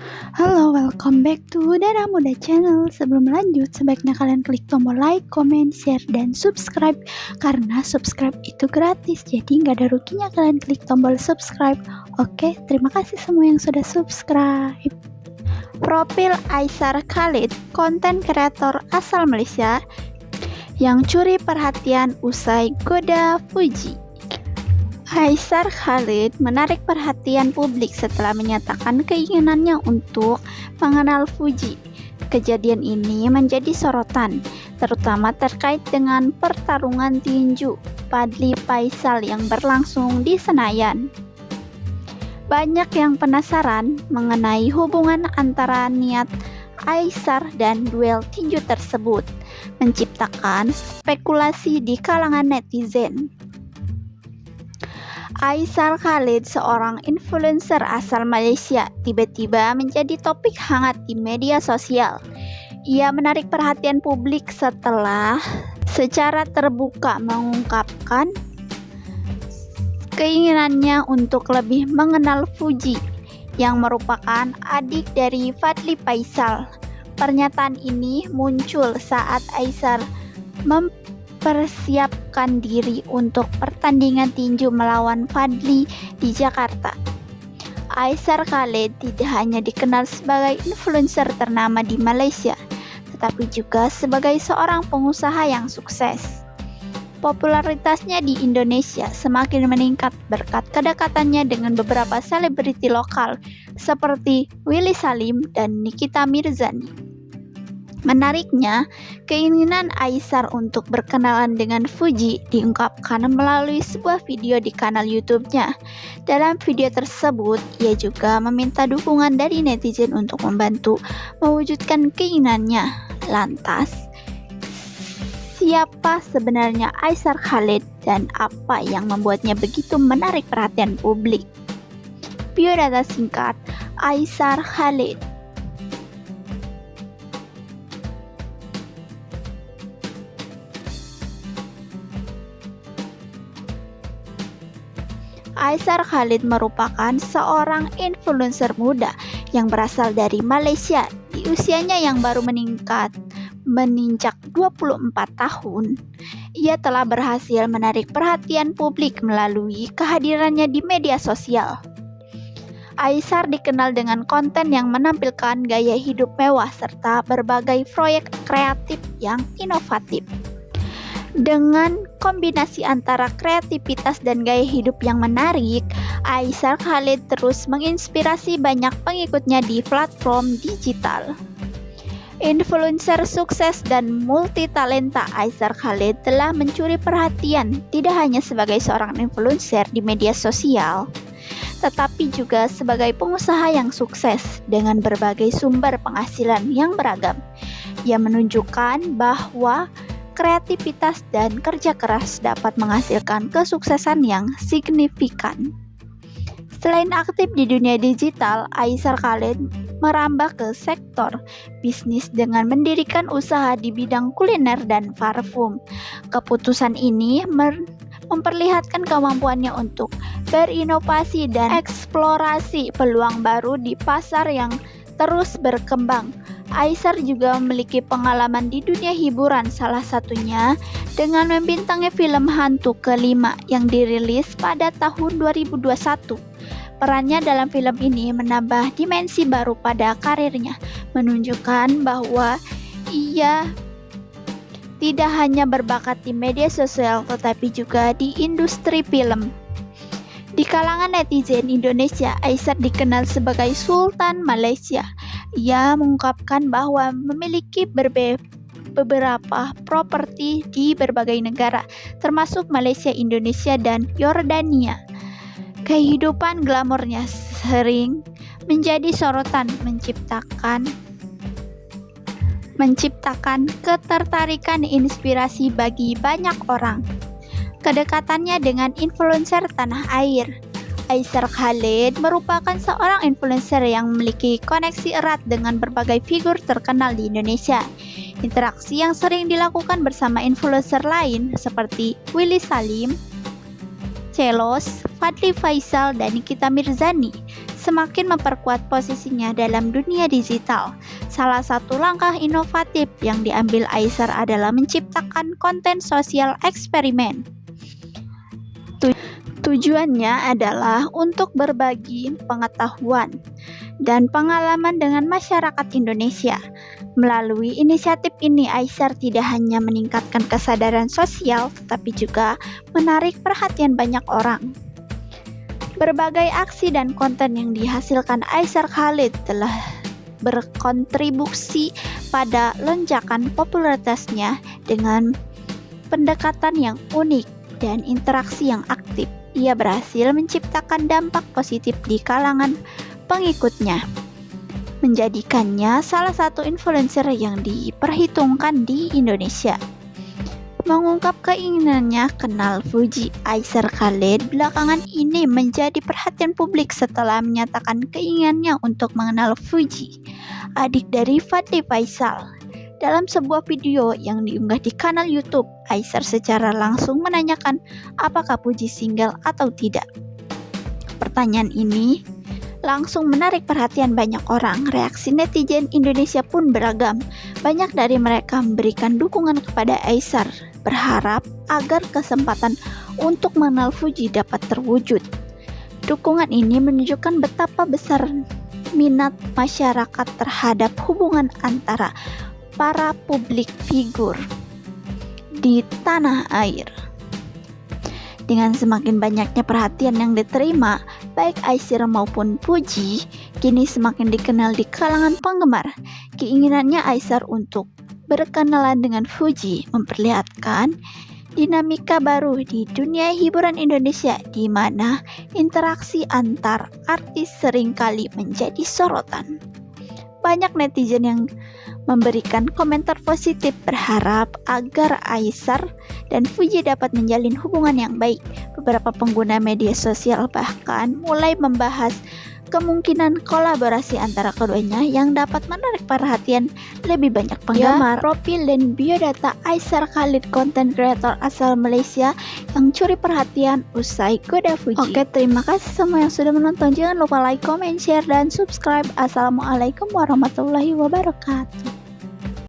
Halo, welcome back to Dara Muda Channel. Sebelum lanjut, sebaiknya kalian klik tombol like, comment, share, dan subscribe. Karena subscribe itu gratis, jadi nggak ada ruginya kalian klik tombol subscribe. Oke, terima kasih semua yang sudah subscribe. Profil Aisar Khalid, konten kreator asal Malaysia, yang curi perhatian usai goda Fuji. Aisar Khalid menarik perhatian publik setelah menyatakan keinginannya untuk mengenal Fuji. Kejadian ini menjadi sorotan, terutama terkait dengan pertarungan tinju Fadly Faisal yang berlangsung di Senayan. Banyak yang penasaran mengenai hubungan antara niat Aisar dan duel tinju tersebut, menciptakan spekulasi di kalangan netizen. Aisar Khalid, seorang influencer asal Malaysia, tiba-tiba menjadi topik hangat di media sosial. Ia menarik perhatian publik setelah secara terbuka mengungkapkan keinginannya untuk lebih mengenal Fuji, yang merupakan adik dari Fadly Faisal. Pernyataan ini muncul saat Aisar mempersiapkan diri untuk pertandingan tinju melawan Fadly di Jakarta. Aisar Khalid tidak hanya dikenal sebagai influencer ternama di Malaysia, tetapi juga sebagai seorang pengusaha yang sukses. Popularitasnya di Indonesia semakin meningkat berkat kedekatannya dengan beberapa selebriti lokal seperti Willy Salim dan Nikita Mirzani. Menariknya, keinginan Aisar untuk berkenalan dengan Fuji diungkapkan melalui sebuah video di kanal YouTube-nya. Dalam video tersebut, ia juga meminta dukungan dari netizen untuk membantu mewujudkan keinginannya. Lantas, siapa sebenarnya Aisar Khalid dan apa yang membuatnya begitu menarik perhatian publik? Biodata singkat Aisar Khalid. Aisar Khalid merupakan seorang influencer muda yang berasal dari Malaysia. Di usianya yang baru menginjak 24 tahun, ia telah berhasil menarik perhatian publik melalui kehadirannya di media sosial. Aisar dikenal dengan konten yang menampilkan gaya hidup mewah serta berbagai proyek kreatif yang inovatif. Dengan kombinasi antara kreativitas dan gaya hidup yang menarik, Aisar Khalid terus menginspirasi banyak pengikutnya di platform digital. Influencer sukses dan multitalenta Aisar Khalid telah mencuri perhatian tidak hanya sebagai seorang influencer di media sosial, tetapi juga sebagai pengusaha yang sukses dengan berbagai sumber penghasilan yang beragam. Ia menunjukkan bahwa kreativitas dan kerja keras dapat menghasilkan kesuksesan yang signifikan. Selain aktif di dunia digital, Aisar Khalid merambah ke sektor bisnis dengan mendirikan usaha di bidang kuliner dan parfum. Keputusan ini memperlihatkan kemampuannya untuk berinovasi dan eksplorasi peluang baru di pasar yang terus berkembang. Aisar juga memiliki pengalaman di dunia hiburan, salah satunya dengan membintangi film hantu kelima yang dirilis pada tahun 2021. Perannya dalam film ini menambah dimensi baru pada karirnya, menunjukkan bahwa ia tidak hanya berbakat di media sosial tetapi juga di industri film. Di kalangan netizen Indonesia, Aisar dikenal sebagai Sultan Malaysia. Ia mengungkapkan bahwa memiliki beberapa properti di berbagai negara, termasuk Malaysia, Indonesia, dan Yordania. Kehidupan glamornya sering menjadi sorotan, menciptakan ketertarikan inspirasi bagi banyak orang. Kedekatannya dengan influencer tanah air. Aisar Khalid merupakan seorang influencer yang memiliki koneksi erat dengan berbagai figur terkenal di Indonesia. Interaksi yang sering dilakukan bersama influencer lain seperti Willy Salim, Celos, Fadly Faisal, dan Nikita Mirzani semakin memperkuat posisinya dalam dunia digital. Salah satu langkah inovatif yang diambil Acer adalah menciptakan konten sosial eksperimen. Tujuannya adalah untuk berbagi pengetahuan dan pengalaman dengan masyarakat Indonesia. Melalui inisiatif ini, Acer tidak hanya meningkatkan kesadaran sosial, tetapi juga menarik perhatian banyak orang. Berbagai aksi dan konten yang dihasilkan Acer Khalid telah berkontribusi pada lonjakan popularitasnya dengan pendekatan yang unik dan interaksi yang aktif. Ia berhasil menciptakan dampak positif di kalangan pengikutnya, menjadikannya salah satu influencer yang diperhitungkan di Indonesia. Mengungkap keinginannya kenal Fuji, Acer Khalid belakangan ini menjadi perhatian publik setelah menyatakan keinginannya untuk mengenal Fuji, adik dari Fadly Faisal. Dalam sebuah video yang diunggah di kanal YouTube, Acer secara langsung menanyakan apakah Fuji single atau tidak. Pertanyaan ini langsung menarik perhatian banyak orang. Reaksi netizen Indonesia pun beragam. Banyak dari mereka memberikan dukungan kepada Acer, berharap agar kesempatan untuk mengenal Fuji dapat terwujud. Dukungan ini menunjukkan betapa besar minat masyarakat terhadap hubungan antara para publik figur di tanah air. Dengan semakin banyaknya perhatian yang diterima, baik Acer maupun Fuji kini semakin dikenal di kalangan penggemar. Keinginannya Acer untuk berkenalan dengan Fuji memperlihatkan dinamika baru di dunia hiburan Indonesia, di mana interaksi antar artis seringkali menjadi sorotan. Banyak netizen yang memberikan komentar positif, berharap agar Acer dan Fuji dapat menjalin hubungan yang baik. Beberapa pengguna media sosial bahkan mulai membahas kemungkinan kolaborasi antara keduanya yang dapat menarik perhatian lebih banyak penggemar. Profil dan biodata Acer Khalid, content creator asal Malaysia yang curi perhatian usai goda Fuji. Oke, terima kasih semua yang sudah menonton. Jangan lupa like, comment, share, dan subscribe. Assalamualaikum warahmatullahi wabarakatuh.